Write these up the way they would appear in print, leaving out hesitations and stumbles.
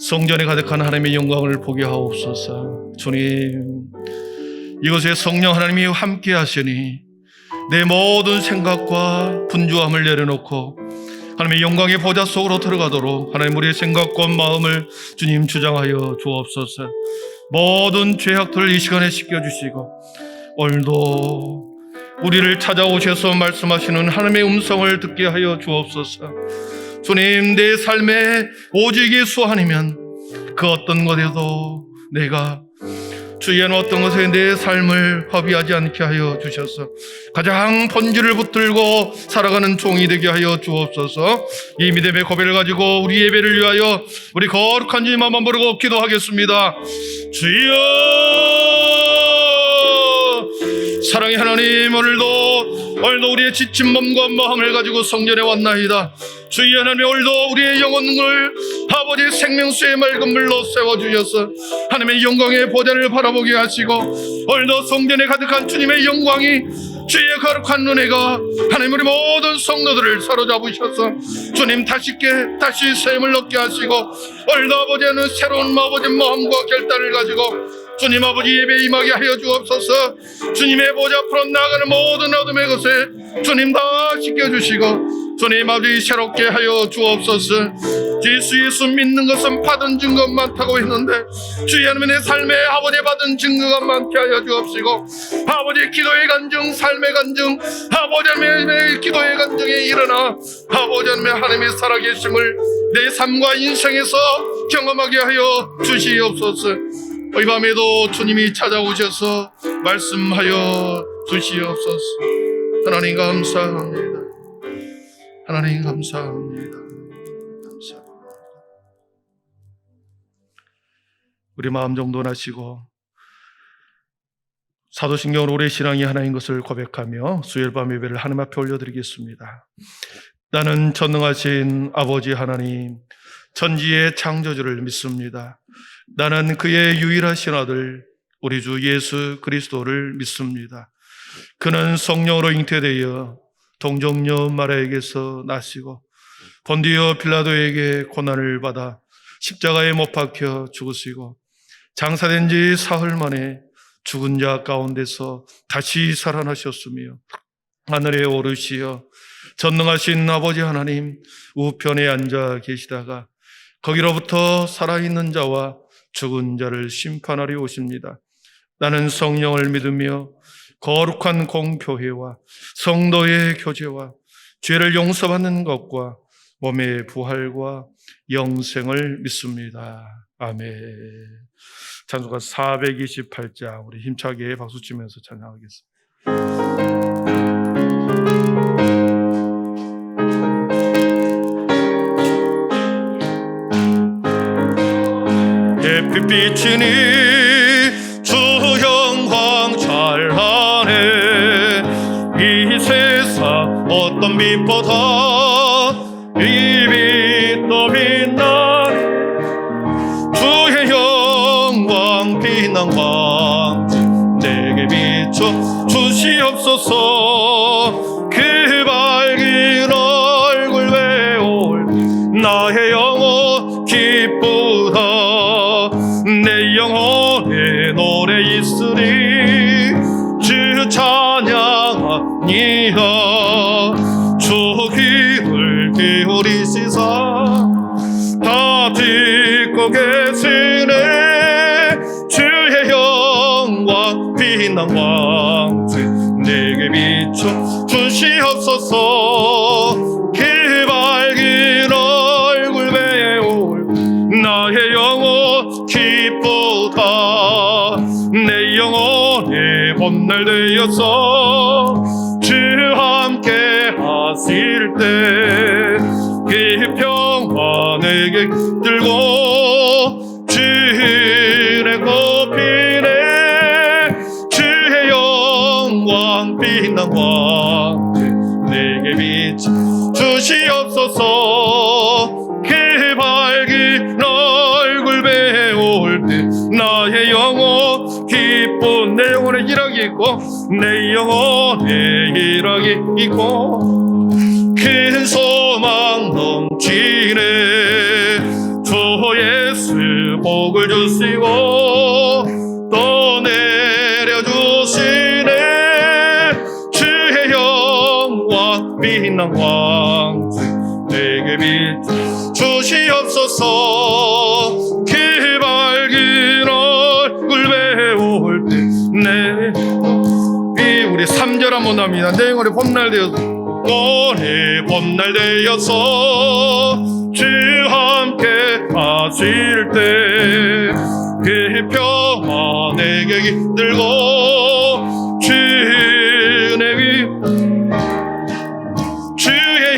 성전에 가득한 하나님의 영광을 보게 하옵소서. 주님, 이곳에 성령 하나님이 함께 하시니 내 모든 생각과 분주함을 내려놓고 하나님의 영광의 보좌 속으로 들어가도록 하나님 우리의 생각과 마음을 주님 주장하여 주옵소서. 모든 죄악들을 이 시간에 씻겨주시고 오늘도 우리를 찾아오셔서 말씀하시는 하나님의 음성을 듣게 하여 주옵소서. 주님, 내 삶에 오직 예수 아니면 그 어떤 것에도 내가 주의 어떤 것에 내 삶을 허비하지 않게 하여 주셔서 가장 본질을 붙들고 살아가는 종이 되게 하여 주옵소서. 이 믿음의 고백을 가지고 우리 예배를 위하여 우리 거룩한 주님 한번 부르고 기도하겠습니다. 주여, 사랑의 하나님, 오늘도 우리의 지친 몸과 마음을 가지고 성전에 왔나이다. 주의 하나님, 오늘도 우리의 영혼을 아버지 생명수의 맑은 물로 세워주셔서 하나님의 영광의 보좌를 바라보게 하시고 오늘도 성전에 가득한 주님의 영광이 주의 거룩한 은혜가 하나님 우리 모든 성도들을 사로잡으셔서 주님 다시 샘을 얻게 하시고 오늘도 아버지는 새로운 아버지 마음과 결단을 가지고 주님 아버지 예배 임하게 하여 주옵소서. 주님의 보좌 앞으로 나아가는 모든 어둠의 것에 주님 다 지켜주시고 주님 아버지 새롭게 하여 주옵소서. 예수 믿는 것은 받은 증거 많다고 했는데 주의 하나님 내 삶에 아버지 받은 증거가 많게 하여 주옵시고 아버지 기도의 간증, 삶의 간증, 아버지 하나님의 기도의 간증에 일어나 아버지 하나님의 살아계심을 내 삶과 인생에서 경험하게 하여 주시옵소서. 이 밤에도 주님이 찾아오셔서 말씀하여 주시옵소서. 하나님 감사합니다. 하나님 감사합니다. 우리 마음 정돈하시고 사도신경으로 우리의 신앙이 하나인 것을 고백하며 수요일 밤 예배를 하나님 앞에 올려드리겠습니다. 나는 전능하신 아버지 하나님, 천지의 창조주를 믿습니다. 나는 그의 유일하신 아들 우리 주 예수 그리스도를 믿습니다. 그는 성령으로 잉태되어 동정녀 마리아에게서 나시고 본디오 빌라도에게 고난을 받아 십자가에 못 박혀 죽으시고 장사된 지 사흘 만에 죽은 자 가운데서 다시 살아나셨으며 하늘에 오르시어 전능하신 아버지 하나님 우편에 앉아 계시다가 거기로부터 살아있는 자와 죽은 자를 심판하려 오십니다. 나는 성령을 믿으며 거룩한 공교회와 성도의 교제와 죄를 용서받는 것과 몸의 부활과 영생을 믿습니다. 아멘. 찬송가 428장 우리 힘차게 박수치면서 찬양하겠습니다. 햇빛 비치니 주 영광 찬란해. 이 세상 어떤 빛보다 이 빛도 빛나니 주의 영광 빛난 광 내게 비춰 주시옵소서. 그 밝은 얼굴 배울 나의 영혼 기쁘다. 내 영혼에 노래 있으리 주 찬양하니라. 주 귀를 기울이시사 다 듣고 계시네. 주의 영광 빛난 왕子내게 비춰 주시옵소서. 그 밝은 얼굴 배울 나의 영혼 기쁘다. 내 영혼에 본날 되어서 주 함께 하실 때 그 평화 내게 들고 주의 꽃피네. 주의 영광 빛난 왕 내게 비춰 주시옵소서. 그 밝은 얼굴 배울 때 나의 영혼 기쁜 내 영혼에 희락이 있고 내 영혼에 희락이 있고 큰 소망 넘치네. 주 예수 복을 주시고 또 내려주시네. 주의 영광 빛난 왕子내게 비추시옵소서. 그 밝은 얼굴 배울 때 내 우리 3절 한번 합니다. 내 영혼의 봄날 되어서 너의 봄날 되어서 주 함께 하실 때 그 평화 내게 깃들고 주의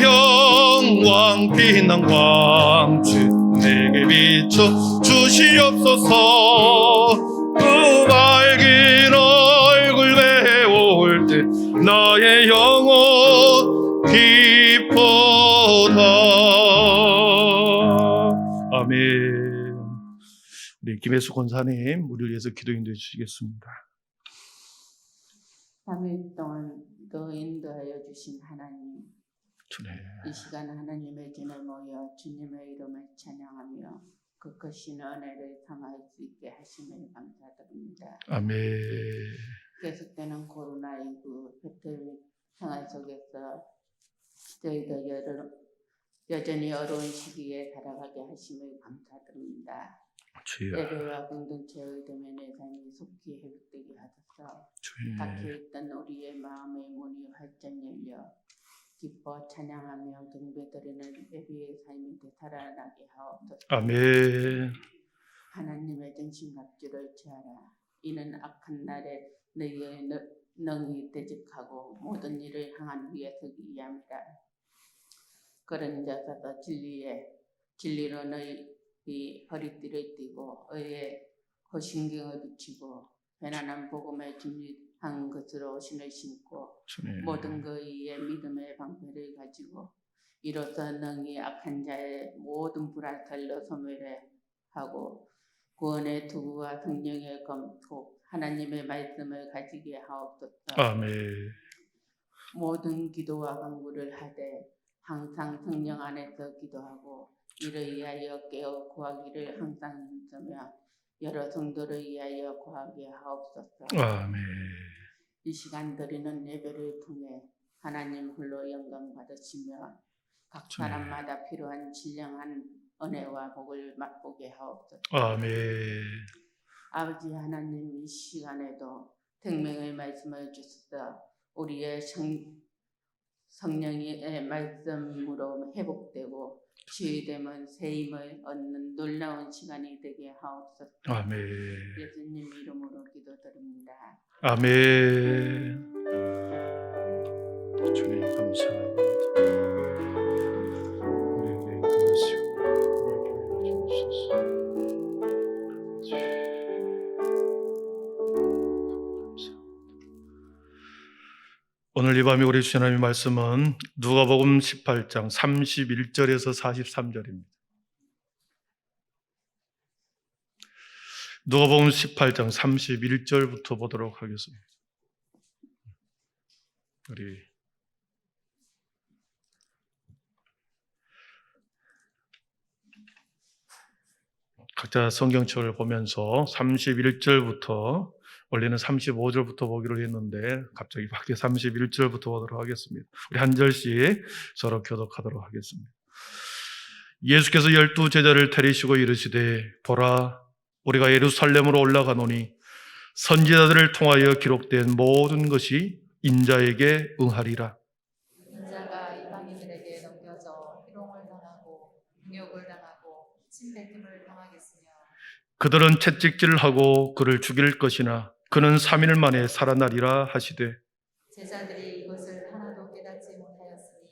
영광 빛난 광주 내게 비춰 주시옵소서. 그 밝은 얼굴 배울 때 나의 영혼 기뻐다. 아멘. 우리 김혜수 권사님 우리를 위해서 기도 인도해 주시겠습니다. 3일 동안 또 인도하여 주신 하나님, 주님. 이 시간 하나님의 전에 모여 주님의 이름을 찬양하며 그 크신 은혜를 당할 수 있게 하심을 감사드립니다. 아멘. 계속되는 코로나19 팬데믹 생활 속에서 저희들 여전히 어려운 시기에 살아가게 하심을 감사드립니다. 주여. 예배와 공동체의 대면의 삶이 속히 회복되게 하소서. 주여. 닫혀있던 우리의 마음의 문이 활짝 열려 기뻐 찬양하며 경배드리는 예배의 삶이 되살아나게 하옵소서. 아멘. 하나님의 전신갑주를 취하라. 이는 악한 날에 너희의 능히 되직하고 모든 일을 향한 위에 서기 위함이라. 그런 자서서 진리로 너희 허리띠를 띠고 의의 호신경을 비치고 편안한 복음에 준비한 것으로 신을 신고 주님. 모든 그의 믿음의 방패를 가지고 이로써 능히 악한 자의 모든 불화살로 소멸하고 구원의 투구와 성령의 검토 하나님의 말씀을 가지게 하옵소서. 아멘. 모든 기도와 간구를 하되 항상 성령 안에서 기도하고 이를 위하여 깨어 구하기를 항상 힘쓰며 여러 성도를 위하여 구하게 하옵소서. 아멘. 이 시간 드리는 예배를 통해 하나님 홀로 영광 받으시며 각 사람마다 필요한 신령한 은혜와 복을 맛보게 하옵소서. 아멘. 아버지 하나님, 이 시간에도 생명의 말씀을 주셔서 우리의 성령의 말씀으로 회복되고 치유되면 새 힘을 얻는 놀라운 시간이 되게 하옵소서. 아멘. 예수님 이름으로 기도드립니다. 아멘. 주님 감사합니다. 우리에게 그러시고 우리에게 주옵소서. 오늘 이 밤에 우리 주신 하나님의 말씀은 누가복음 18장 31절에서 43절입니다. 누가복음 18장 31절부터 보도록 하겠습니다. 우리 각자 성경책을 보면서 31절부터 원래는 35절부터 보기로 했는데 갑자기 밖에 31절부터 보도록 하겠습니다. 우리 한 절씩 서로 교독하도록 하겠습니다. 예수께서 12 제자를 데리시고 이르시되 보라 우리가 예루살렘으로 올라가노니 선지자들을 통하여 기록된 모든 것이 인자에게 응하리라. 인자가 이방인들에게 넘겨져 희롱을 당하고 능욕을 당하고 침뱉음을 당하겠으며 그들은 채찍질을 하고 그를 죽일 것이나 그는 3일 만에 살아나리라 하시되 제자들이 이것을 하나도 깨닫지 못하였으니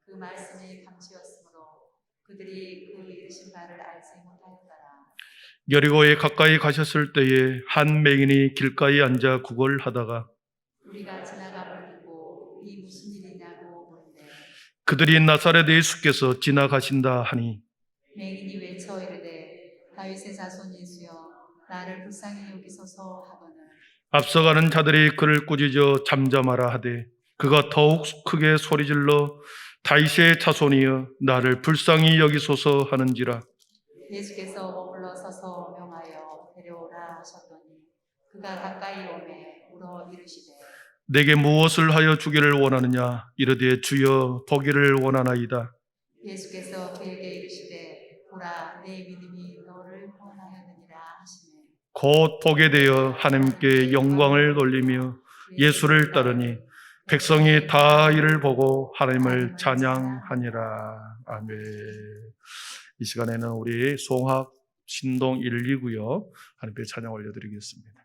그 말씀이 감추었으므로 그들이 그 이르신 바를 알지 못하였더라. 여리고에 가까이 가셨을 때에 한 맹인이 길가에 앉아 구걸하다가 우리가 지나감을 듣고 이 무슨 일이냐고 물으되 그들이 나사렛 예수께서 지나가신다 하니 맹인이 외쳐 이르되 다윗의 자손 예수여 나를 불쌍히 여기소서 하거늘 앞서가는 자들이 그를 꾸짖어 잠잠하라 하되 그가 더욱 크게 소리질러 다윗의 자손이여 나를 불쌍히 여기소서 하는지라. 예수께서 머물러 서서 명하여 데려오라 하셨더니 그가 가까이 오매 물어 이르시되 내게 무엇을 하여 주기를 원하느냐? 이르되 주여 보기를 원하나이다. 예수께서 그에게 이르시되 보라 내 믿음이 너를 구원하였느니라 하시매 곧 보게 되어 하나님께 영광을 돌리며 예수를 따르니 백성이 다 이를 보고 하나님을 찬양하니라. 아멘. 이 시간에는 우리 송학 신동 129요 하나님께 찬양 올려드리겠습니다.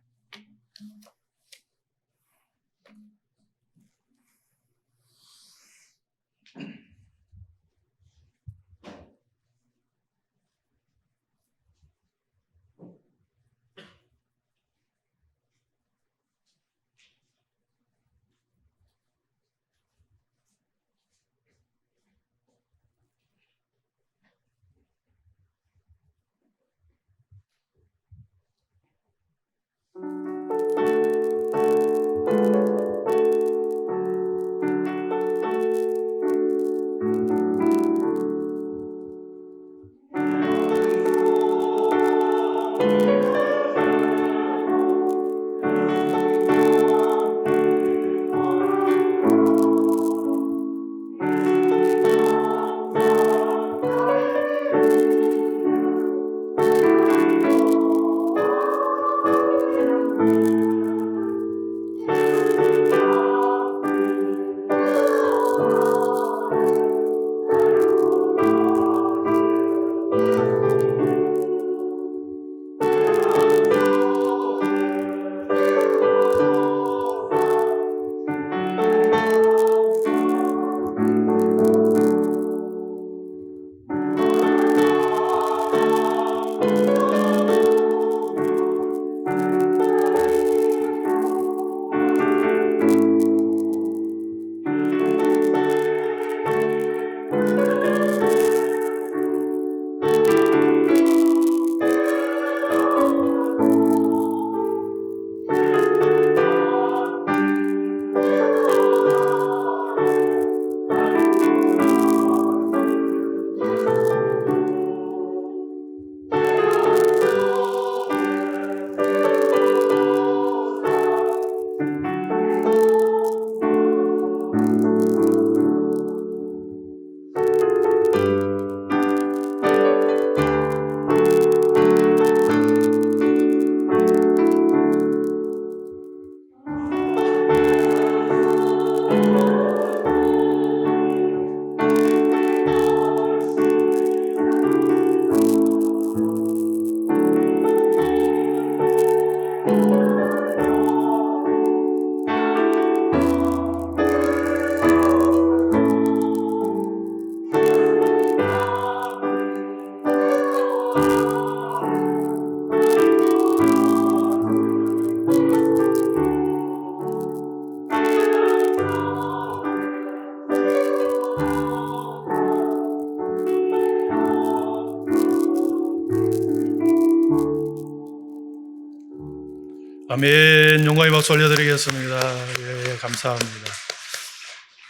아멘. 영광의 박수 올려드리겠습니다. 예, 감사합니다.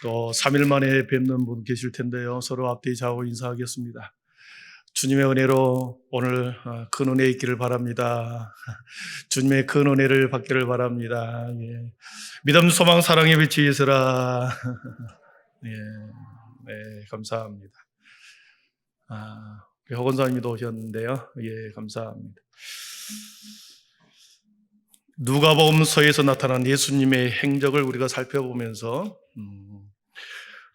또 3일 만에 뵙는 분 계실 텐데요. 서로 앞뒤 좌우 인사하겠습니다. 주님의 은혜로 오늘 큰 은혜 있기를 바랍니다. 주님의 큰 은혜를 받기를 바랍니다. 예. 믿음, 소망, 사랑의 빛이 있으라. 예, 네, 감사합니다. 우리 허건사님도 오셨는데요. 예, 감사합니다. 누가복음서에서 나타난 예수님의 행적을 우리가 살펴보면서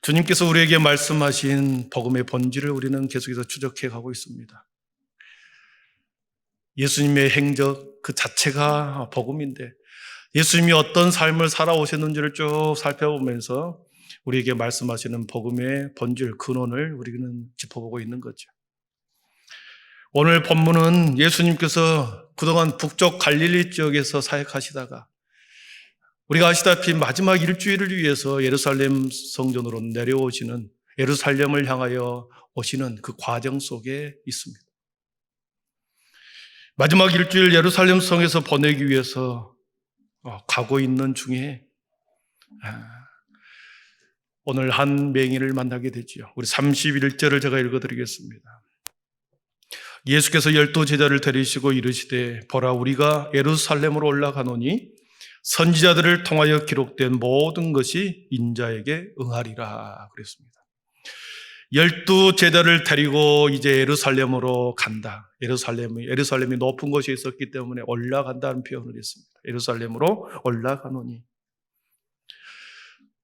주님께서 우리에게 말씀하신 복음의 본질을 우리는 계속해서 추적해 가고 있습니다. 예수님의 행적 그 자체가 복음인데 예수님이 어떤 삶을 살아오셨는지를 쭉 살펴보면서 우리에게 말씀하시는 복음의 본질, 근원을 우리는 짚어보고 있는 거죠. 오늘 본문은 예수님께서 그동안 북쪽 갈릴리 지역에서 사역하시다가 우리가 아시다시피 마지막 일주일을 위해서 예루살렘 성전으로 내려오시는, 예루살렘을 향하여 오시는 그 과정 속에 있습니다. 마지막 일주일 예루살렘 성에서 보내기 위해서 가고 있는 중에 오늘 한 맹인을 만나게 되지요. 우리 31절을 제가 읽어드리겠습니다. 예수께서 12 제자를 데리시고 이르시되 보라 우리가 예루살렘으로 올라가노니 선지자들을 통하여 기록된 모든 것이 인자에게 응하리라 그랬습니다. 12 제자를 데리고 이제 예루살렘으로 간다. 예루살렘이 높은 곳에 있었기 때문에 올라간다는 표현을 했습니다. 예루살렘으로 올라가노니.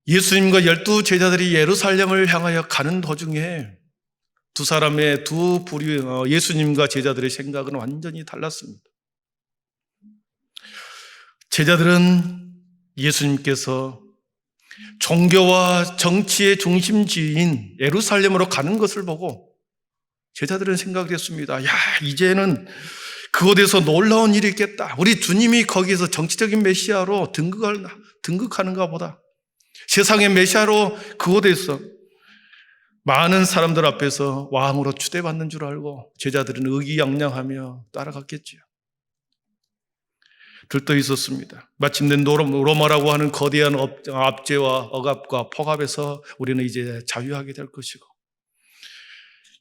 예수님과 12 제자들이 예루살렘을 향하여 가는 도중에 두 사람의 두 부류, 예수님과 제자들의 생각은 완전히 달랐습니다. 제자들은 예수님께서 종교와 정치의 중심지인 예루살렘으로 가는 것을 보고 제자들은 생각을 했습니다. 야, 이제는 그곳에서 놀라운 일이 있겠다. 우리 주님이 거기에서 정치적인 메시아로 등극하는가 보다. 세상의 메시아로 그곳에서 많은 사람들 앞에서 왕으로 추대받는 줄 알고 제자들은 의기양양하며 따라갔겠지요. 들떠 있었습니다. 마침내 로마라고 하는 거대한 압제와 억압과 폭압에서 우리는 이제 자유하게 될 것이고,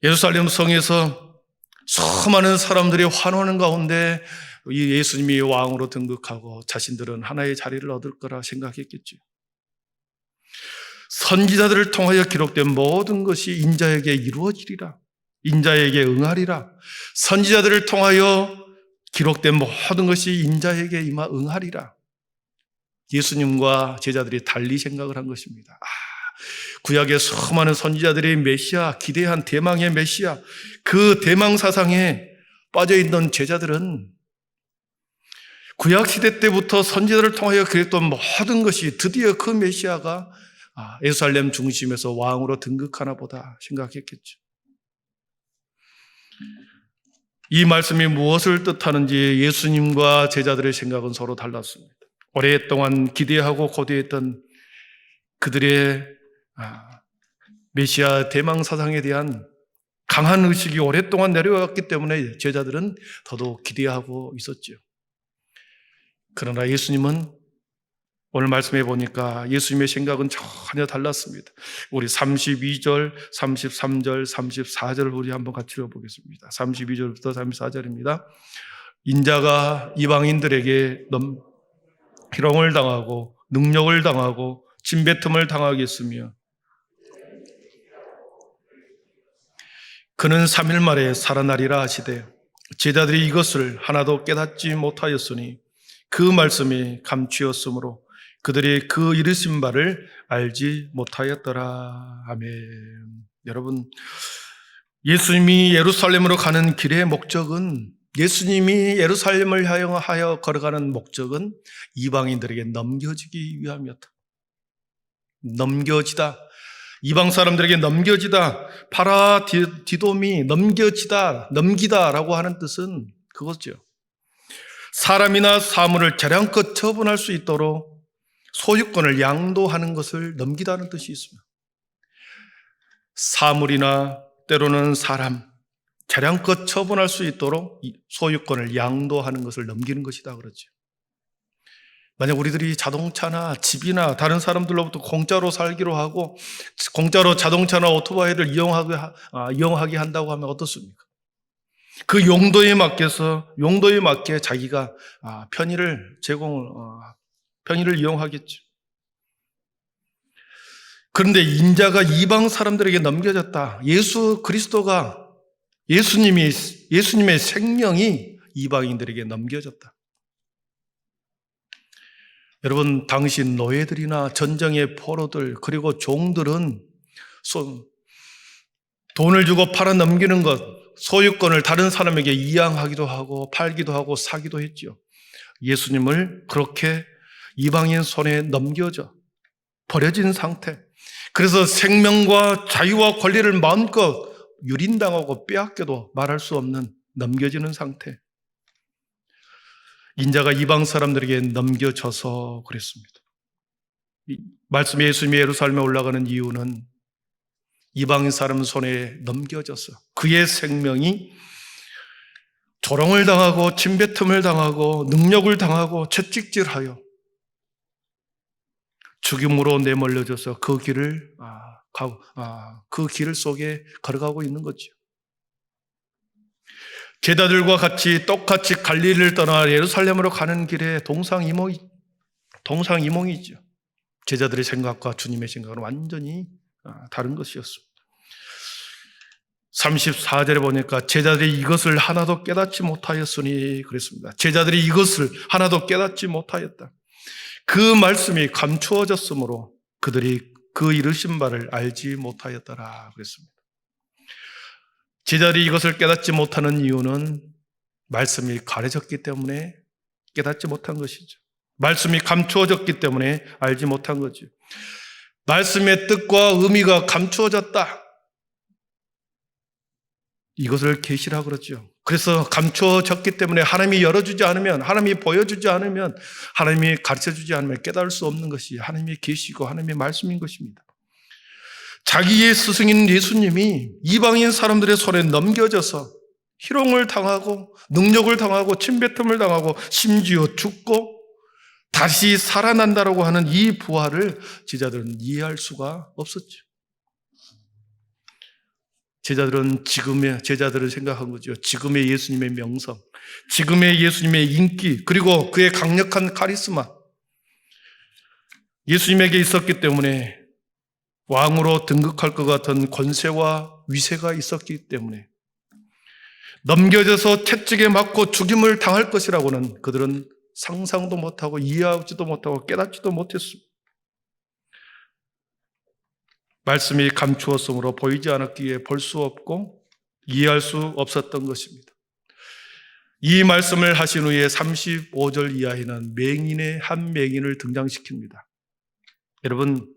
예루살렘 성에서 수많은 사람들이 환호하는 가운데 이 예수님이 왕으로 등극하고 자신들은 하나의 자리를 얻을 거라 생각했겠죠. 선지자들을 통하여 기록된 모든 것이 인자에게 이루어지리라, 인자에게 응하리라. 선지자들을 통하여 기록된 모든 것이 인자에게 임하 응하리라. 예수님과 제자들이 달리 생각을 한 것입니다. 구약의 수많은 선지자들의 메시아, 기대한 대망의 메시아, 그 대망 사상에 빠져있는 제자들은 구약 시대 때부터 선지자들을 통하여 기록된 모든 것이 드디어 그 메시아가 예루살렘 중심에서 왕으로 등극하나 보다 생각했겠죠. 이 말씀이 무엇을 뜻하는지 예수님과 제자들의 생각은 서로 달랐습니다. 오랫동안 기대하고 고대했던 그들의 메시아 대망 사상에 대한 강한 의식이 오랫동안 내려왔기 때문에 제자들은 더더욱 기대하고 있었죠. 그러나 예수님은 오늘 말씀해 보니까 예수님의 생각은 전혀 달랐습니다. 우리 32절, 33절, 34절을 우리 한번 같이 읽어보겠습니다. 32절부터 34절입니다. 인자가 이방인들에게 희롱을 당하고 능력을 당하고 침뱉음을 당하겠으며 그는 3일 만에 살아나리라 하시되 제자들이 이것을 하나도 깨닫지 못하였으니 그 말씀이 감추었으므로 그들이 그 이르신 바를 알지 못하였더라. 아멘. 여러분, 예수님이 예루살렘으로 가는 길의 목적은, 예수님이 예루살렘을 향하여 걸어가는 목적은 이방인들에게 넘겨지기 위함이었다. 넘겨지다. 이방 사람들에게 넘겨지다. 파라디돔이 넘겨지다, 넘기다라고 하는 뜻은 그거죠. 사람이나 사물을 재량껏 처분할 수 있도록 소유권을 양도하는 것을 넘기다는 뜻이 있습니다. 사물이나 때로는 사람, 재량껏 처분할 수 있도록 소유권을 양도하는 것을 넘기는 것이다 그러죠. 만약 우리들이 자동차나 집이나 다른 사람들로부터 공짜로 살기로 하고 공짜로 자동차나 오토바이를 이용하게 한다고 하면 어떻습니까? 그 용도에 맞게 자기가 편의를 이용하겠죠. 그런데 인자가 이방 사람들에게 넘겨졌다. 예수님의 생명이 이방인들에게 넘겨졌다. 여러분, 당시 노예들이나 전쟁의 포로들 그리고 종들은 돈을 주고 팔아 넘기는 것, 소유권을 다른 사람에게 이양하기도 하고 팔기도 하고 사기도 했죠. 예수님을 그렇게 이방인 손에 넘겨져 버려진 상태. 그래서 생명과 자유와 권리를 마음껏 유린당하고 빼앗겨도 말할 수 없는 넘겨지는 상태. 인자가 이방 사람들에게 넘겨져서 그랬습니다. 말씀에 예수님이 예루살렘에 올라가는 이유는 이방인 사람 손에 넘겨져서 그의 생명이 조롱을 당하고 침뱉음을 당하고 능력을 당하고 채찍질하여 죽임으로 내몰려져서 그 길을 속에 걸어가고 있는 거죠. 제자들과 같이 똑같이 갈릴리를 떠나 예루살렘으로 가는 길에 동상이몽이죠. 제자들의 생각과 주님의 생각은 완전히 다른 것이었습니다. 34절에 보니까 제자들이 이것을 하나도 깨닫지 못하였으니 그랬습니다. 제자들이 이것을 하나도 깨닫지 못하였다. 그 말씀이 감추어졌으므로 그들이 그 이르신 바를 알지 못하였더라 그랬습니다. 제자들이 이것을 깨닫지 못하는 이유는 말씀이 가려졌기 때문에 깨닫지 못한 것이죠. 말씀이 감추어졌기 때문에 알지 못한 거죠. 말씀의 뜻과 의미가 감추어졌다. 이것을 계시라 그러죠. 그래서 감추어졌기 때문에 하나님이 열어주지 않으면, 하나님이 보여주지 않으면, 하나님이 가르쳐주지 않으면 깨달을 수 없는 것이 하나님의 계시고 하나님의 말씀인 것입니다. 자기의 스승인 예수님이 이방인 사람들의 손에 넘겨져서 희롱을 당하고 능력을 당하고 침뱉음을 당하고 심지어 죽고 다시 살아난다라고 하는 이 부활을 제자들은 이해할 수가 없었죠. 제자들은 생각한 거죠. 지금의 예수님의 명성, 지금의 예수님의 인기, 그리고 그의 강력한 카리스마, 예수님에게 있었기 때문에 왕으로 등극할 것 같은 권세와 위세가 있었기 때문에 넘겨져서 채찍에 맞고 죽임을 당할 것이라고는 그들은 상상도 못하고 이해하지도 못하고 깨닫지도 못했습니다. 말씀이 감추었으므로 보이지 않았기에 볼 수 없고 이해할 수 없었던 것입니다. 이 말씀을 하신 후에 35절 이하에는 맹인의 한 맹인을 등장시킵니다. 여러분,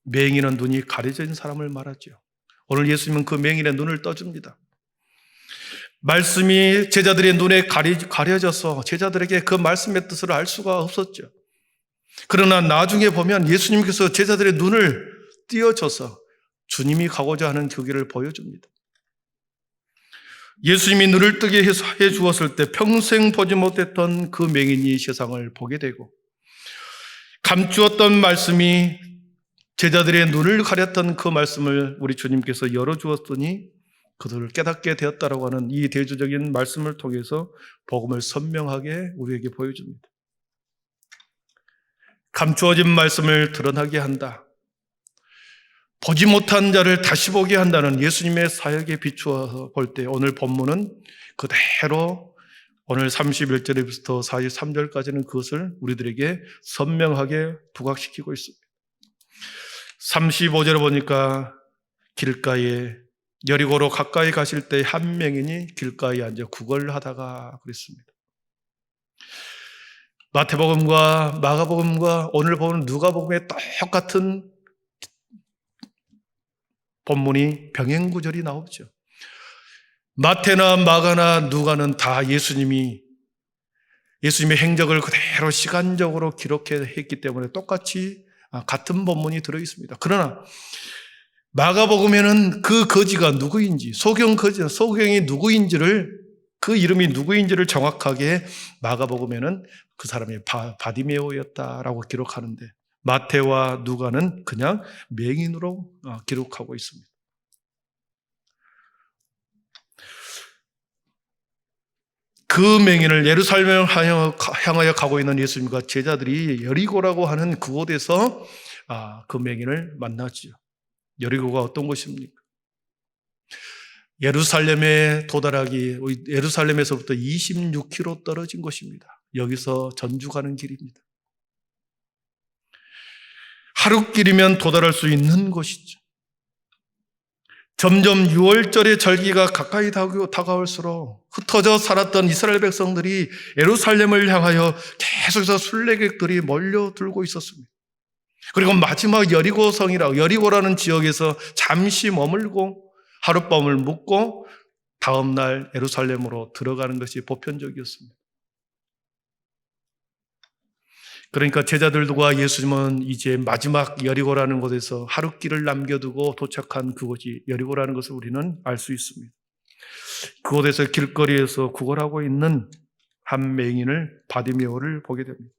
맹인은 눈이 가려져 있는 사람을 말하죠. 오늘 예수님은 그 맹인의 눈을 떠줍니다. 말씀이 제자들의 눈에 가려져서 제자들에게 그 말씀의 뜻을 알 수가 없었죠. 그러나 나중에 보면 예수님께서 제자들의 눈을 띄어줘서 주님이 가고자 하는 그 길을 보여줍니다. 예수님이 눈을 뜨게 해 주었을 때 평생 보지 못했던 그 맹인이 세상을 보게 되고, 감추었던 말씀이 제자들의 눈을 가렸던 그 말씀을 우리 주님께서 열어주었더니 그들을 깨닫게 되었다라고 하는 이 대조적인 말씀을 통해서 복음을 선명하게 우리에게 보여줍니다. 감추어진 말씀을 드러나게 한다. 보지 못한 자를 다시 보게 한다는 예수님의 사역에 비추어서 볼 때 오늘 본문은 그대로 오늘 31절부터 43절까지는 그것을 우리들에게 선명하게 부각시키고 있습니다. 35절에 보니까 길가에 여리고로 가까이 가실 때 한 맹인이 길가에 앉아 구걸하다가 그랬습니다. 마태복음과 마가복음과 오늘 보는 누가복음의 똑같은 본문이 병행구절이 나오죠. 마태나 마가나 누가는 다 예수님의 행적을 그대로 시간적으로 기록했기 때문에 똑같이 같은 본문이 들어있습니다. 그러나 마가복음에는 그 거지가 누구인지, 소경이 누구인지를, 그 이름이 누구인지를 정확하게 마가복음에는 그 사람이 바디메오였다라고 기록하는데, 마태와 누가는 그냥 맹인으로 기록하고 있습니다. 그 맹인을 예루살렘을 향하여 가고 있는 예수님과 제자들이 여리고라고 하는 그곳에서 그 맹인을 만났죠. 여리고가 어떤 곳입니까? 예루살렘에 도달하기, 예루살렘에서부터 26km 떨어진 곳입니다. 여기서 전주 가는 길입니다. 하루길이면 도달할 수 있는 곳이죠. 점점 6월절의 절기가 가까이 다가올수록 흩어져 살았던 이스라엘 백성들이 예루살렘을 향하여 계속해서 순례객들이 몰려들고 있었습니다. 그리고 마지막 여리고라는 지역에서 잠시 머물고 하룻밤을 묵고 다음날 예루살렘으로 들어가는 것이 보편적이었습니다. 그러니까 제자들과 예수님은 이제 마지막 여리고라는 곳에서 하룻길을 남겨두고 도착한 그곳이 여리고라는 것을 우리는 알 수 있습니다. 그곳에서 길거리에서 구걸하고 있는 한 맹인을, 바디메오를 보게 됩니다.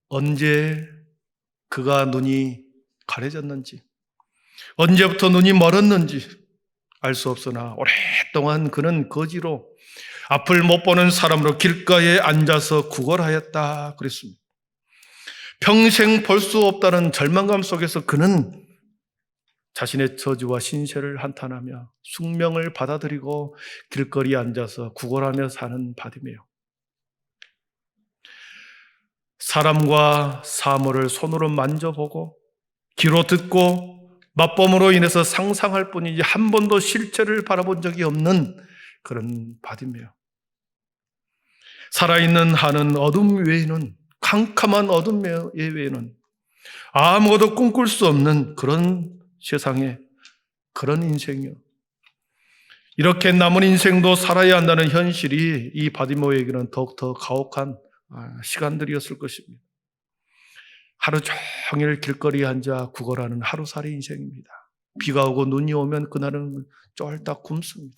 언제 그가 눈이 가려졌는지, 언제부터 눈이 멀었는지 알 수 없으나 오랫동안 그는 거지로 앞을 못 보는 사람으로 길가에 앉아서 구걸하였다 그랬습니다. 평생 볼 수 없다는 절망감 속에서 그는 자신의 저주와 신세를 한탄하며 숙명을 받아들이고 길거리에 앉아서 구걸하며 사는 바디메오. 사람과 사물을 손으로 만져보고 귀로 듣고 맛봄으로 인해서 상상할 뿐이지 한 번도 실체를 바라본 적이 없는 그런 바디메오. 살아있는 하는 어둠 외에는, 캄캄한 어둠 외에는 아무것도 꿈꿀 수 없는 그런 세상에, 그런 인생이요. 이렇게 남은 인생도 살아야 한다는 현실이 이 바디메오에게는 더욱더 가혹한 시간들이었을 것입니다. 하루 종일 길거리에 앉아 구걸하는 하루살이 인생입니다. 비가 오고 눈이 오면 그날은 쫄딱 굶습니다.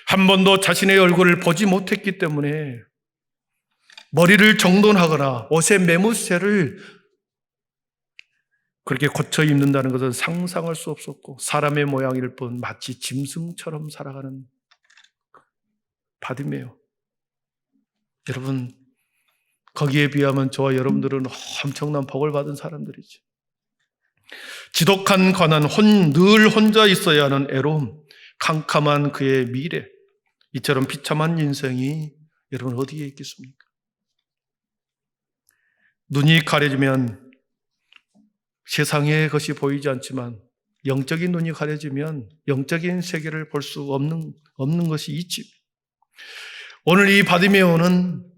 한 번도 자신의 얼굴을 보지 못했기 때문에 머리를 정돈하거나 옷의 매무새를 그렇게 고쳐 입는다는 것은 상상할 수 없었고 사람의 모양일 뿐 마치 짐승처럼 살아가는 바디메오. 여러분, 거기에 비하면 저와 여러분들은 엄청난 복을 받은 사람들이죠. 지독한 가난, 늘 혼자 있어야 하는 애로움, 캄캄한 그의 미래, 이처럼 비참한 인생이 여러분 어디에 있겠습니까? 눈이 가려지면 세상의 것이 보이지 않지만 영적인 눈이 가려지면 영적인 세계를 볼 수 없는 것이 있지. 오늘 이 바디메오는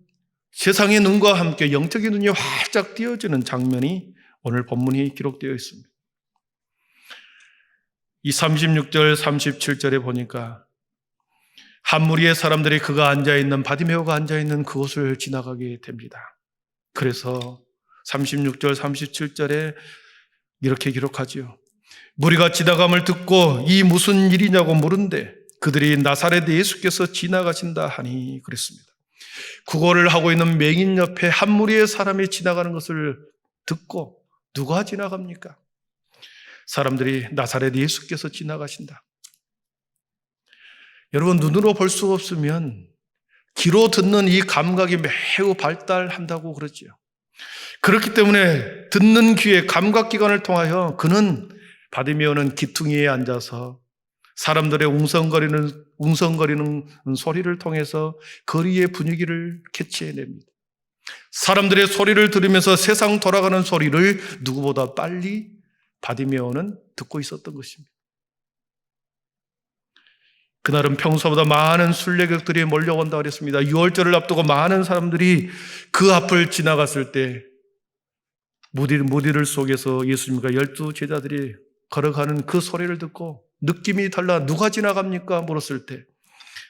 세상의 눈과 함께 영적인 눈이 활짝 띄어지는 장면이 오늘 본문이 기록되어 있습니다. 이 36절, 37절에 보니까 한 무리의 사람들이 그가 앉아있는, 바디메오가 앉아있는 그곳을 지나가게 됩니다. 그래서 36절, 37절에 이렇게 기록하지요. 무리가 지나감을 듣고 이 무슨 일이냐고 물은데 그들이 나사렛 예수께서 지나가신다 하니 그랬습니다. 구걸을 하고 있는 맹인 옆에 한 무리의 사람이 지나가는 것을 듣고 누가 지나갑니까? 사람들이 나사렛 예수께서 지나가신다. 여러분, 눈으로 볼 수 없으면 귀로 듣는 이 감각이 매우 발달한다고 그러지요. 그렇기 때문에 듣는 귀의 감각기관을 통하여 그는, 바디메오는 기퉁이에 앉아서 사람들의 웅성거리는 소리를 통해서 거리의 분위기를 캐치해냅니다. 사람들의 소리를 들으면서 세상 돌아가는 소리를 누구보다 빨리 바디메오는 듣고 있었던 것입니다. 그날은 평소보다 많은 순례객들이 몰려온다고 그랬습니다. 6월절을 앞두고 많은 사람들이 그 앞을 지나갔을 때 무리를 속에서 예수님과 12제자들이 걸어가는 그 소리를 듣고 느낌이 달라 누가 지나갑니까? 물었을 때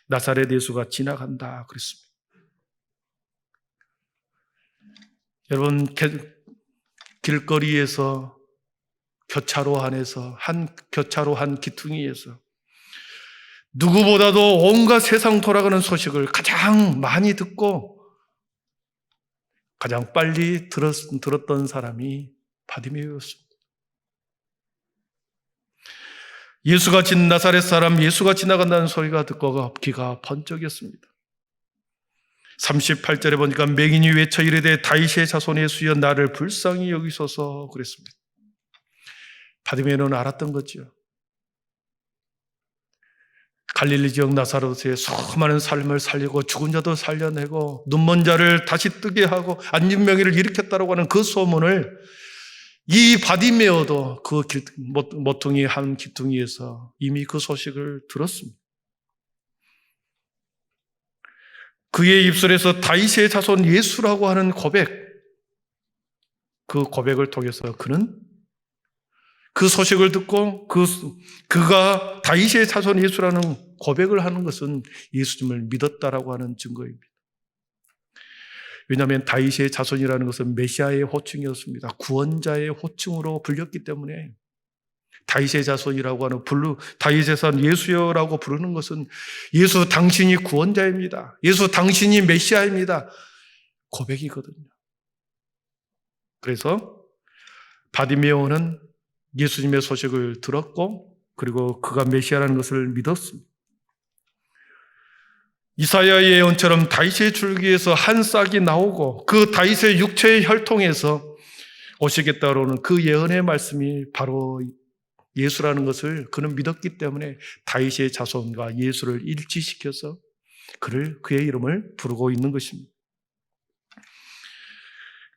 나사렛 예수가 지나간다 그랬습니다. 여러분, 길거리에서 교차로 안에서 교차로 한 기퉁이에서 누구보다도 온갖 세상 돌아가는 소식을 가장 많이 듣고 가장 빨리 들었던 사람이 바디메오였습니다. 나사렛 사람 예수가 지나간다는 소리가 듣고 귀가 번쩍였습니다. 38절에 보니까 맹인이 외쳐 이르되 다윗의 자손 예수여 나를 불쌍히 여기소서 그랬습니다. 바디메오는 알았던 거죠. 갈릴리 지역 나사렛의 수많은 삶을 살리고 죽은 자도 살려내고 눈먼 자를 다시 뜨게 하고 안진병이를 일으켰다고 하는 그 소문을 이 바디메오도 그 모퉁이 한 기퉁이에서 이미 그 소식을 들었습니다. 그의 입술에서 다윗의 자손 예수라고 하는 고백, 그 고백을 통해서 그는 그 소식을 듣고 그가 다윗의 자손 예수라는 고백을 하는 것은 예수님을 믿었다라고 하는 증거입니다. 왜냐하면 다윗의 자손이라는 것은 메시아의 호칭이었습니다. 구원자의 호칭으로 불렸기 때문에 다윗의 자손이라고 하는 다윗의 자손 예수여라고 부르는 것은 예수 당신이 구원자입니다. 예수 당신이 메시아입니다. 고백이거든요. 그래서 바디메오는 예수님의 소식을 들었고 그리고 그가 메시아라는 것을 믿었습니다. 이사야의 예언처럼 다윗의 줄기에서 한 싹이 나오고 그 다윗의 육체의 혈통에서 오시겠다로는 그 예언의 말씀이 바로 예수라는 것을 그는 믿었기 때문에 다윗의 자손과 예수를 일치시켜서 그의 이름을 부르고 있는 것입니다.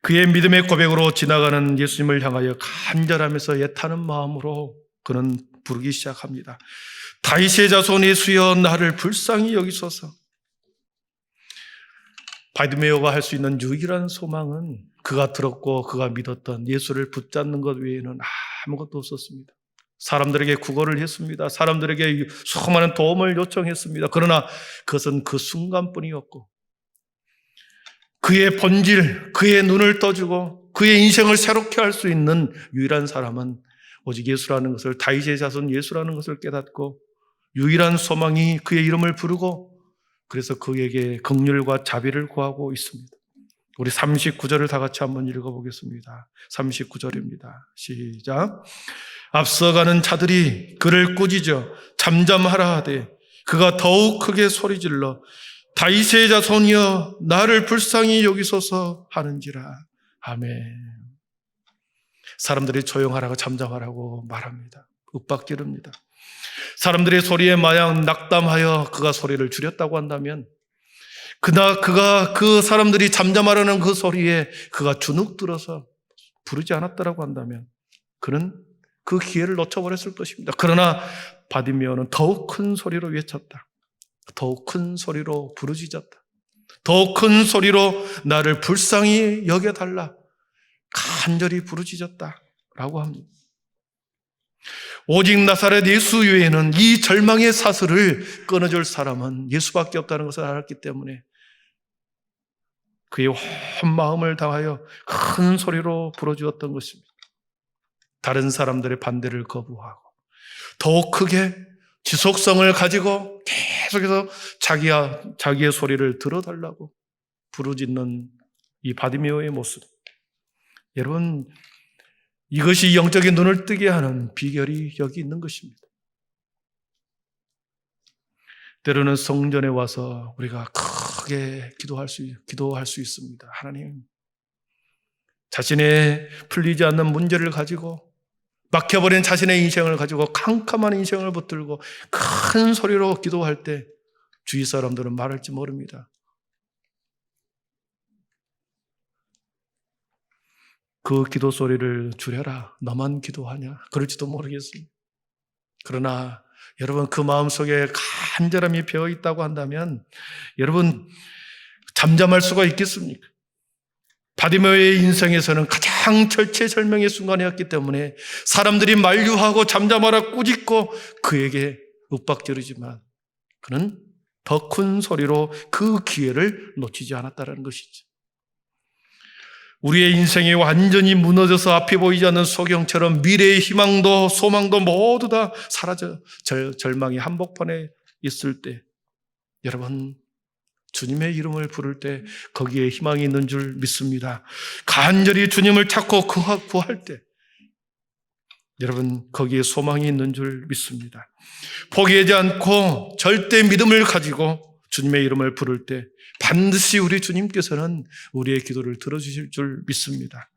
그의 믿음의 고백으로 지나가는 예수님을 향하여 간절하면서 애타는 마음으로 그는 부르기 시작합니다. 다윗의 자손 예수여 나를 불쌍히 여기소서. 바디메오가 할 수 있는 유일한 소망은 그가 들었고 그가 믿었던 예수를 붙잡는 것 외에는 아무것도 없었습니다. 사람들에게 구걸을 했습니다. 사람들에게 수많은 도움을 요청했습니다. 그러나 그것은 그 순간뿐이었고 그의 본질, 그의 눈을 떠주고 그의 인생을 새롭게 할 수 있는 유일한 사람은 오직 예수라는 것을, 다윗의 자손 예수라는 것을 깨닫고 유일한 소망이 그의 이름을 부르고 그래서 그에게 긍휼과 자비를 구하고 있습니다. 우리 39절을 다 같이 한번 읽어보겠습니다. 39절입니다. 시작. 앞서가는 자들이 그를 꾸짖어 잠잠하라 하되 그가 더욱 크게 소리질러 다윗의 자손이여 나를 불쌍히 여기소서 하는지라. 아멘. 사람들이 조용하라고 잠잠하라고 말합니다. 윽박지릅니다. 사람들의 소리에 마냥 낙담하여 그가 소리를 줄였다고 한다면 그가 그 사람들이 잠잠하라는 그 소리에 그가 주눅 들어서 부르지 않았다라고 한다면 그는 그 기회를 놓쳐버렸을 것입니다. 그러나 바디메오는 더욱 큰 소리로 외쳤다. 더욱 큰 소리로 부르짖었다. 더욱 큰 소리로 나를 불쌍히 여겨달라. 간절히 부르짖었다라고 합니다. 오직 나사렛 예수 외에는 이 절망의 사슬을 끊어줄 사람은 예수밖에 없다는 것을 알았기 때문에 그의 온 마음을 다하여 큰 소리로 불어주었던 것입니다. 다른 사람들의 반대를 거부하고 더욱 크게 지속성을 가지고 계속해서 자기의 소리를 들어달라고 부르짖는 이 바디메오의 모습. 여러분, 이것이 영적인 눈을 뜨게 하는 비결이 여기 있는 것입니다. 때로는 성전에 와서 우리가 크게 기도할 수 있습니다. 하나님, 자신의 풀리지 않는 문제를 가지고 막혀버린 자신의 인생을 가지고 캄캄한 인생을 붙들고 큰 소리로 기도할 때 주위 사람들은 말할지 모릅니다. 그 기도 소리를 줄여라. 너만 기도하냐? 그럴지도 모르겠습니다. 그러나 여러분 그 마음속에 간절함이 배어 있다고 한다면 여러분 잠잠할 수가 있겠습니까? 바디메오의 인생에서는 가장 절체절명의 순간이었기 때문에 사람들이 만류하고 잠잠하라 꾸짖고 그에게 윽박지르지만 그는 더 큰 소리로 그 기회를 놓치지 않았다는 것이죠. 우리의 인생이 완전히 무너져서 앞이 보이지 않는 소경처럼 미래의 희망도 소망도 모두 다 사라져 절망이 한복판에 있을 때 여러분 주님의 이름을 부를 때 거기에 희망이 있는 줄 믿습니다. 간절히 주님을 찾고 구할 때 여러분 거기에 소망이 있는 줄 믿습니다. 포기하지 않고 절대 믿음을 가지고 주님의 이름을 부를 때 반드시 우리 주님께서는 우리의 기도를 들어주실 줄 믿습니다.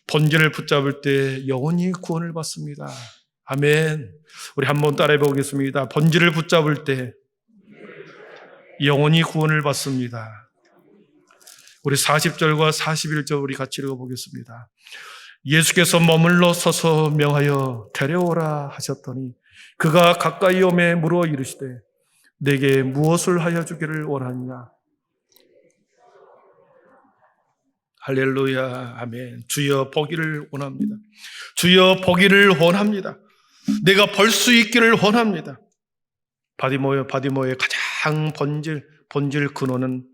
본질을 붙잡을 때 영원히 구원을 받습니다. 아멘. 우리 한번 따라해 보겠습니다. 본질을 붙잡을 때 영원히 구원을 받습니다. 우리 40절과 41절 우리 같이 읽어보겠습니다. 예수께서 머물러 서서 명하여 데려오라 하셨더니 그가 가까이 오매 물어 이르시되 내게 무엇을 하여 주기를 원하느냐? 할렐루야, 아멘. 주여 보기를 원합니다. 주여 보기를 원합니다. 내가 볼 수 있기를 원합니다. 바디모의 가장 본질 근원은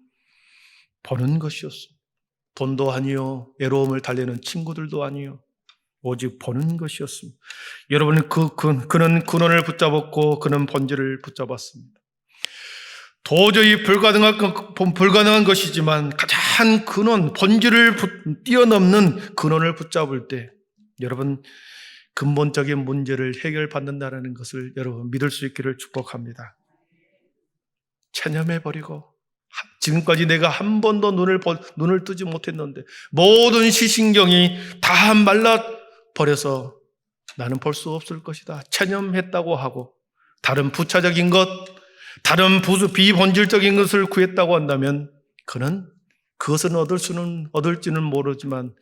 보는 것이었습니다. 돈도 아니요, 애로움을 달래는 친구들도 아니요, 오직 보는 것이었습니다. 여러분, 그는 근원을 붙잡았고 그는 본질을 붙잡았습니다. 도저히 불가능한 것이지만 가장 근원, 본질을 뛰어넘는 근원을 붙잡을 때 여러분 근본적인 문제를 해결받는다는 것을 여러분 믿을 수 있기를 축복합니다. 체념해버리고 지금까지 내가 한 번도 눈을 뜨지 못했는데 모든 시신경이 다 말라버려서 나는 볼 수 없을 것이다. 체념했다고 하고 다른 부차적인 것, 다른 비본질적인 것을 구했다고 한다면 그는 그것은 얻을지는 모르지만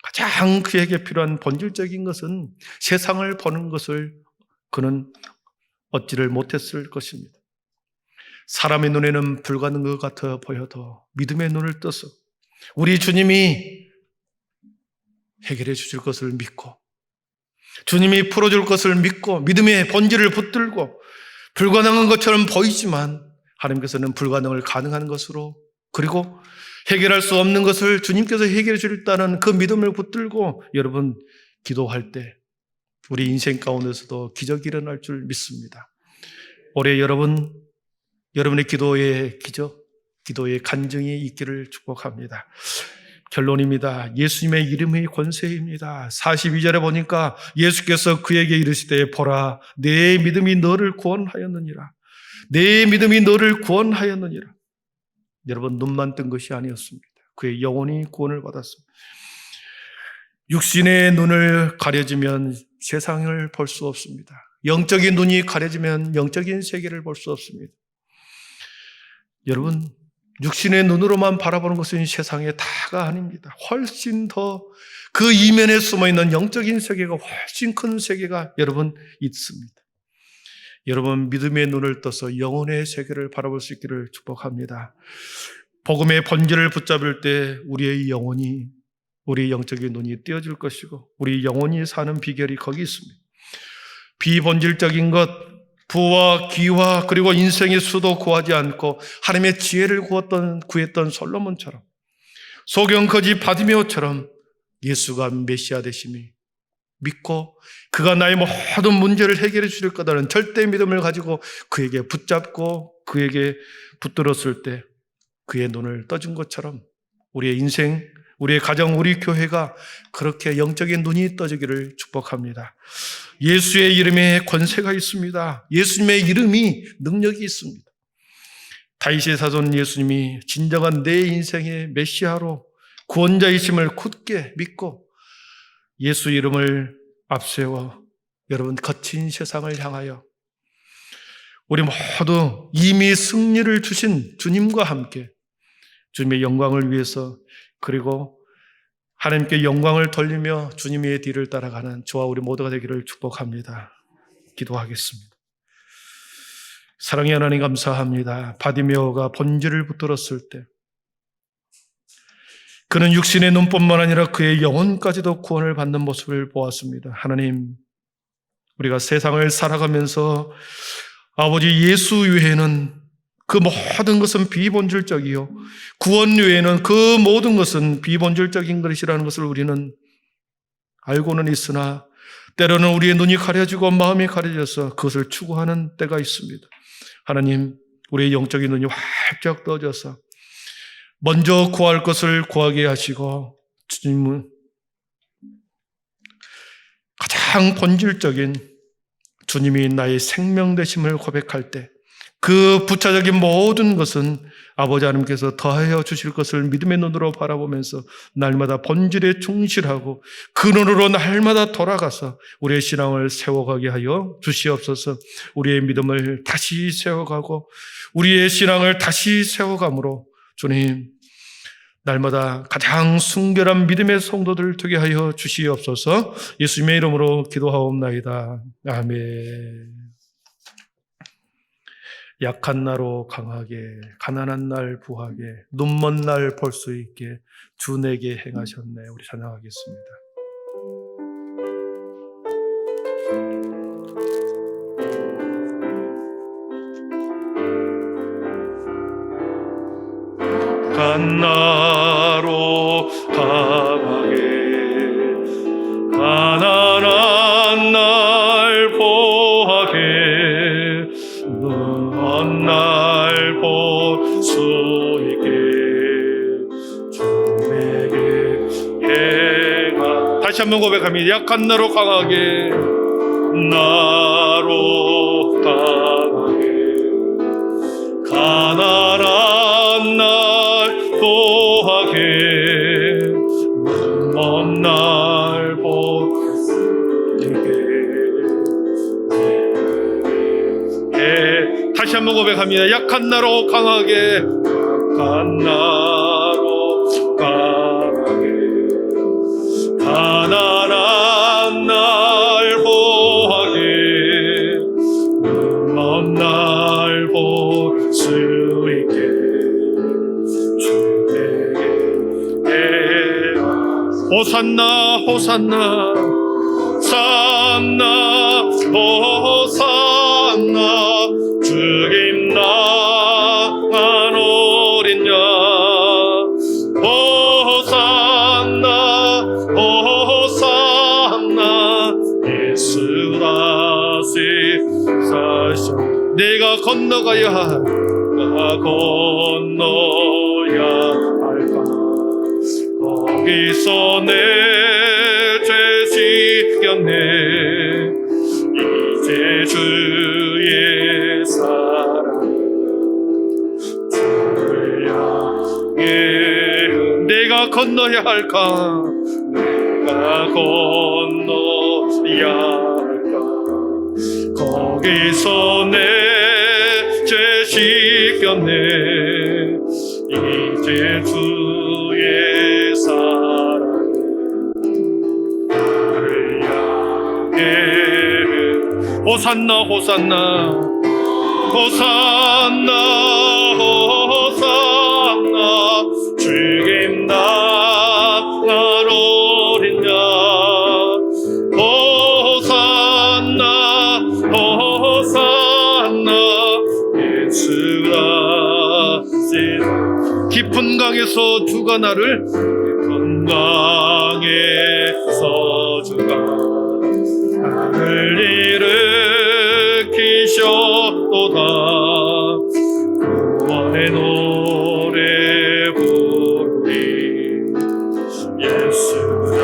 가장 그에게 필요한 본질적인 것은 세상을 보는 것을 그는 얻지를 못했을 것입니다. 사람의 눈에는 불가능한 것 같아 보여도 믿음의 눈을 떠서 우리 주님이 해결해 주실 것을 믿고 주님이 풀어줄 것을 믿고 믿음의 본질을 붙들고 불가능한 것처럼 보이지만 하나님께서는 불가능을 가능한 것으로 그리고 해결할 수 없는 것을 주님께서 해결해 주겠다는 그 믿음을 붙들고 여러분 기도할 때 우리 인생 가운데서도 기적이 일어날 줄 믿습니다. 올해 여러분의 기도의 기적, 기도의 간증이 있기를 축복합니다. 결론입니다. 예수님의 이름이 권세입니다. 42절에 보니까 예수께서 그에게 이르시되 보라 내 믿음이 너를 구원하였느니라. 내 믿음이 너를 구원하였느니라. 여러분 눈만 뜬 것이 아니었습니다. 그의 영혼이 구원을 받았습니다. 육신의 눈을 가려지면 세상을 볼 수 없습니다. 영적인 눈이 가려지면 영적인 세계를 볼 수 없습니다. 여러분 육신의 눈으로만 바라보는 것은 세상의 다가 아닙니다. 훨씬 더 그 이면에 숨어있는 영적인 세계가 훨씬 큰 세계가 여러분 있습니다. 여러분 믿음의 눈을 떠서 영혼의 세계를 바라볼 수 있기를 축복합니다. 복음의 본질을 붙잡을 때 우리의 영적인 눈이 띄어질 것이고 우리 영혼이 사는 비결이 거기 있습니다. 비본질적인 것, 부와 귀와 그리고 인생의 수도 구하지 않고 하나님의 지혜를 구했던 솔로몬처럼 소경 거지 바디메오처럼 예수가 메시아 되심이 믿고 그가 나의 모든 문제를 해결해 주실 거다는 절대 믿음을 가지고 그에게 붙잡고 그에게 붙들었을 때 그의 눈을 떠준 것처럼 우리의 인생, 우리의 가정, 우리 교회가 그렇게 영적인 눈이 떠지기를 축복합니다. 예수의 이름에 권세가 있습니다. 예수님의 이름이 능력이 있습니다. 다윗의 사돈 예수님이 진정한 내 인생의 메시아로 구원자이심을 굳게 믿고 예수 이름을 앞세워 여러분 거친 세상을 향하여 우리 모두 이미 승리를 주신 주님과 함께 주님의 영광을 위해서 그리고 하나님께 영광을 돌리며 주님의 뒤를 따라가는 저와 우리 모두가 되기를 축복합니다. 기도하겠습니다. 사랑의 하나님 감사합니다. 바디메오가 본질을 붙들었을 때 그는 육신의 눈뿐만 아니라 그의 영혼까지도 구원을 받는 모습을 보았습니다. 하나님, 우리가 세상을 살아가면서 아버지 예수 외에는 그 모든 것은 비본질적이요 구원 외에는 그 모든 것은 비본질적인 것이라는 것을 우리는 알고는 있으나 때로는 우리의 눈이 가려지고 마음이 가려져서 그것을 추구하는 때가 있습니다. 하나님, 우리의 영적인 눈이 활짝 떠져서 먼저 구할 것을 구하게 하시고 주님은 가장 본질적인 주님이 나의 생명 되심을 고백할 때 그 부차적인 모든 것은 아버지 하나님께서 더하여 주실 것을 믿음의 눈으로 바라보면서 날마다 본질에 충실하고 그 눈으로 날마다 돌아가서 우리의 신앙을 세워가게 하여 주시옵소서. 우리의 믿음을 다시 세워가고 우리의 신앙을 다시 세워감으로 주님 날마다 가장 순결한 믿음의 성도들 되게 하여 주시옵소서. 예수님의 이름으로 기도하옵나이다. 아멘. 약한 나로 강하게, 가난한 날 부하게, 눈먼 날 볼 수 있게 주 내게 행하셨네. 우리 찬양하겠습니다. 약한 나로 강하게, 가난한 날 보하게, 눈먼 날 볼 수 있게 주 내게 행하. 다시 다시 한번 고백합니다. 약한 나로 강하게, 나로 강하게, 가난한 날 도하게, 먼 날 보게. 다시 한번 고백합니다. 약한 나로 강하게, 약한 나로 강하게, 가난한 날 보하게, 먼 날 볼 수 있게 주에게 호산나 호산나 산나 호산나 주님 나간 어린 양 호산나 호산나 예수 다시 사셔 내가 건너가야 할까 건너야 할까 거기서 내 죄 씻겼네 이제 주의 사랑 주를 향해 내가 건너야 할까 내가 건너야 할까 거기서 내 죄 씻겼네 이제 주의 사랑 나를 향해 호산나 호산나 호산나 호산나 주님 나간 어린 양 호산나 호산나 예수 다시 깊은 강에서 주가 나를 깊은 강에서 주가 나를 일으키셨도다 구원의 노래 부르리 예수라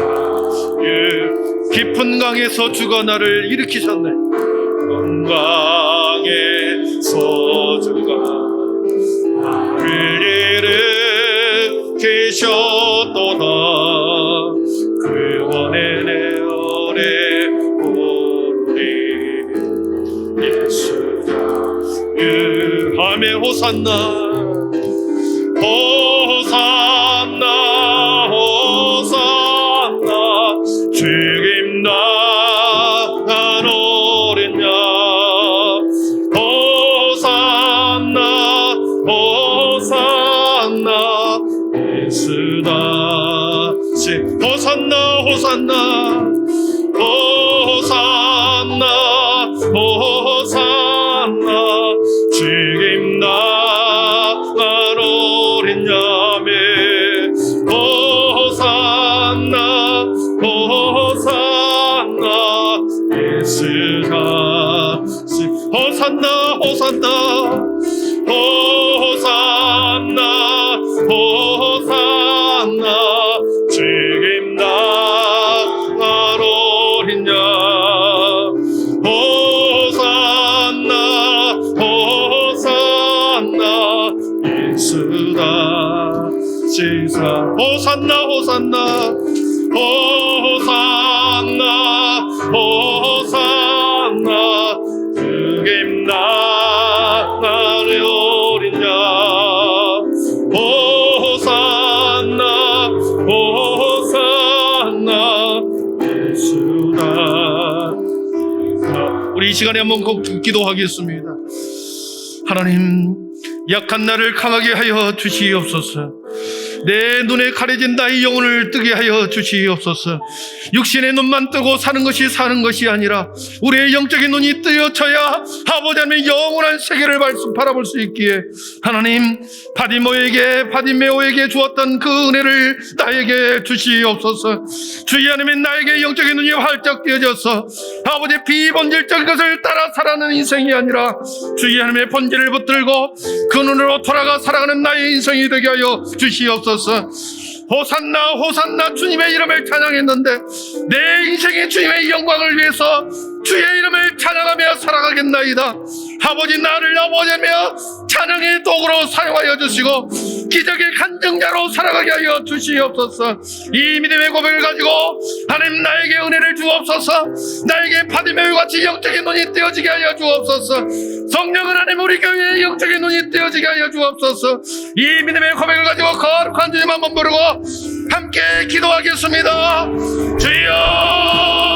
깊은 강에서 주가 나를 일으키셨네 깊은 강에서 주가 나를 일으키셨도다 구원의 노래 부르리 예수야 하며 호산나 호산나 호산나 주님 나간 어린 양 호산나 호산나 예수 다시 호산나 호산나 호산나 호산나 주님 나간 어린 양에 호산나 호산나 예수 다시 호산나 호산나 호산나 호산나 주님 나간 어린 양 호산나 호산나 예수 다시 호산나 호산나 호산나 호산나 주님 나간 어린 양 호산나 호산나 예수다 우리 이 시간에 한번 꼭 기도하겠습니다. 하나님 약한 나를 강하게 하여 주시옵소서 내 눈에 가려진 나의 영혼을 뜨게 하여 주시옵소서 육신의 눈만 뜨고 사는 것이 아니라 우리의 영적인 눈이 뜨여져야 아버지 하나님의 영원한 세계를 바라볼 수 있기에 하나님 바디메오에게 주었던 그 은혜를 나에게 주시옵소서 주의 하나님의 나에게 영적인 눈이 활짝 띄어져서 아버지 비본질적인 것을 따라 살아가는 인생이 아니라 주의 하나님의 본질을 붙들고 그 눈으로 돌아가 살아가는 나의 인생이 되게 하여 주시옵소서 호산나 호산나 주님의 이름을 찬양했는데 내 인생이 주님의 영광을 위해서 주의 이름을 찬양하며 살아가겠나이다. 아버지, 나를 아버지며 찬양의 도구로 사용하여 주시고 기적의 간증자로 살아가게 하여 주시옵소서. 이 믿음의 고백을 가지고 하나님, 나에게 은혜를 주옵소서. 나에게 바디메오 같이 영적인 눈이 떼어지게 하여 주옵소서. 성령 하나님, 우리 교회의 영적인 눈이 떼어지게 하여 주옵소서. 이 믿음의 고백을 가지고 거룩한 주님 한번 부르고 함께 기도하겠습니다. 주여.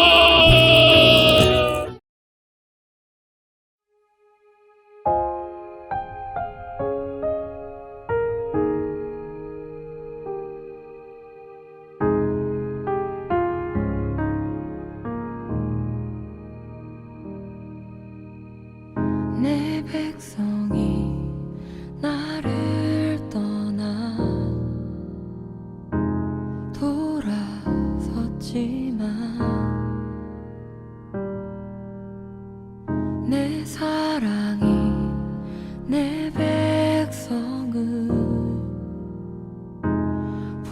내 백성이 나를 떠나 돌아섰지만 내 사랑이 내 백성을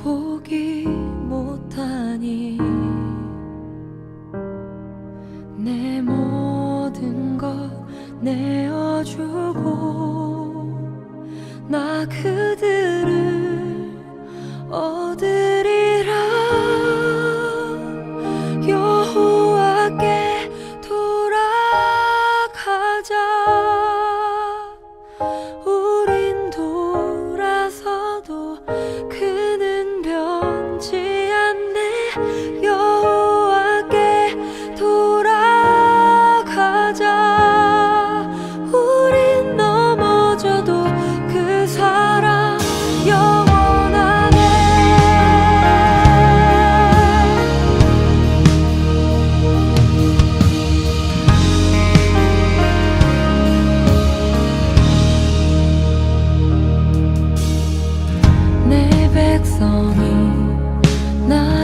포기 못하니 내 모든 것 내어주고 나 그들을 얻으리라. 여호와께 돌아가자. 우린 돌아서도 그는 변치 않네. 여호와께 돌아가자. 그 사랑 영원하네. 내 백성이 나